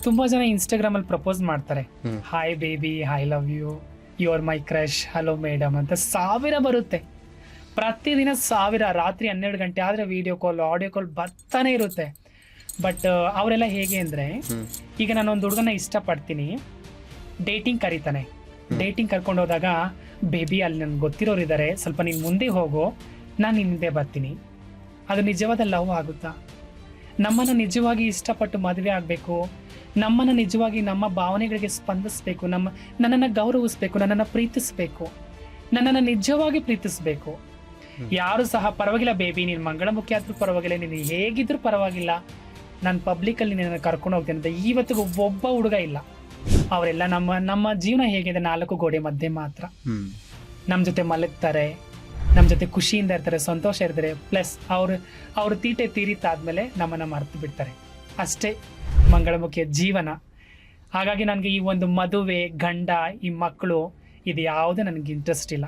ತುಂಬಾ ಜನ ಇನ್ಸ್ಟಾಗ್ರಾಮ್ ಅಲ್ಲಿ ಪ್ರಪೋಸ್ ಮಾಡ್ತಾರೆ, hi baby, I love you, you are my crush, hello madam ಅಂತ 1000 ಬರುತ್ತೆ. ಪ್ರತಿದಿನ 1000, ರಾತ್ರಿ 12 ಗಂಟೆ ಆದ್ರೆ ವಿಡಿಯೋ ಕಾಲ್, ಆಡಿಯೋ ಕಾಲ್ ಬರ್ತಾನೆ ಇರುತ್ತೆ. ಬಟ್ ಅವರೆಲ್ಲ ಹೇಗೆ ಅಂದ್ರೆ, ಈಗ ನಾನು ಒಂದು ಹುಡುಗನ ಇಷ್ಟಪಡ್ತೀನಿ, ಡೇಟಿಂಗ್ ಕರೀತಾನೆ, ಡೇಟಿಂಗ್ ಕರ್ಕೊಂಡು ಹೋದಾಗ, ಬೇಬಿ ಅಲ್ಲಿ ನನ್ಗೆ ಗೊತ್ತಿರೋರು ಇದ್ದಾರೆ, ಸ್ವಲ್ಪ ನೀನು ಮುಂದೆ ಹೋಗೋ, ನಾನು ಹಿಂದೆ ಬರ್ತೀನಿ. ಅದು ನಿಜವಾದ ಲವ್ ಆಗುತ್ತಾ? ನಮ್ಮನ್ನು ನಿಜವಾಗಿ ಇಷ್ಟಪಟ್ಟು ಮದುವೆ ಆಗಬೇಕು, ನಮ್ಮನ್ನು ನಿಜವಾಗಿ ನಮ್ಮ ಭಾವನೆಗಳಿಗೆ ಸ್ಪಂದಿಸಬೇಕು, ನನ್ನನ್ನು ಗೌರವಿಸ್ಬೇಕು, ನನ್ನನ್ನು ಪ್ರೀತಿಸ್ಬೇಕು, ನನ್ನನ್ನು ನಿಜವಾಗಿ ಪ್ರೀತಿಸ್ಬೇಕು. ಯಾರು ಸಹ ಪರವಾಗಿಲ್ಲ ಬೇಬಿ, ನೀನು ಮಂಗಳಮುಖಿ ಆದ್ರೂ ಪರವಾಗಿಲ್ಲ, ನೀನು ಹೇಗಿದ್ರೂ ಪರವಾಗಿಲ್ಲ, ನಾನು ಪಬ್ಲಿಕಲ್ಲಿ ನಿನ್ನನ್ನು ಕರ್ಕೊಂಡು ಹೋಗ್ತೇನೆ ಅಂತ ಇವತ್ತಿಗೂ ಒಬ್ಬ ಹುಡುಗ ಇಲ್ಲ. ಅವರೆಲ್ಲ ನಮ್ಮ ಜೀವನ ಹೇಗಿದೆ, 4 ಗೋಡೆ ಮಧ್ಯೆ ಮಾತ್ರ. ನಮ್ಮ ಜೊತೆ ಮಲಗ್ತಾರೆ, ನಮ್ಮ ಜೊತೆ ಖುಷಿಯಿಂದ ಇರ್ತಾರೆ, ಸಂತೋಷ ಇರ್ತಾರೆ, ಪ್ಲಸ್ ಅವ್ರ ತೀಟೆ ತೀರಿತಾದ್ಮೇಲೆ ನಮ್ಮನ್ನು ಮರೆತು ಬಿಡ್ತಾರೆ. ಅಷ್ಟೇ ಮಂಗಳಮುಖಿಯ ಜೀವನ. ಹಾಗಾಗಿ ನನಗೆ ಈ ಒಂದು ಮದುವೆ, ಗಂಡ, ಈ ಮಕ್ಕಳು, ಇದು ಯಾವುದೂ ನನಗೆ ಇಂಟ್ರೆಸ್ಟ್ ಇಲ್ಲ.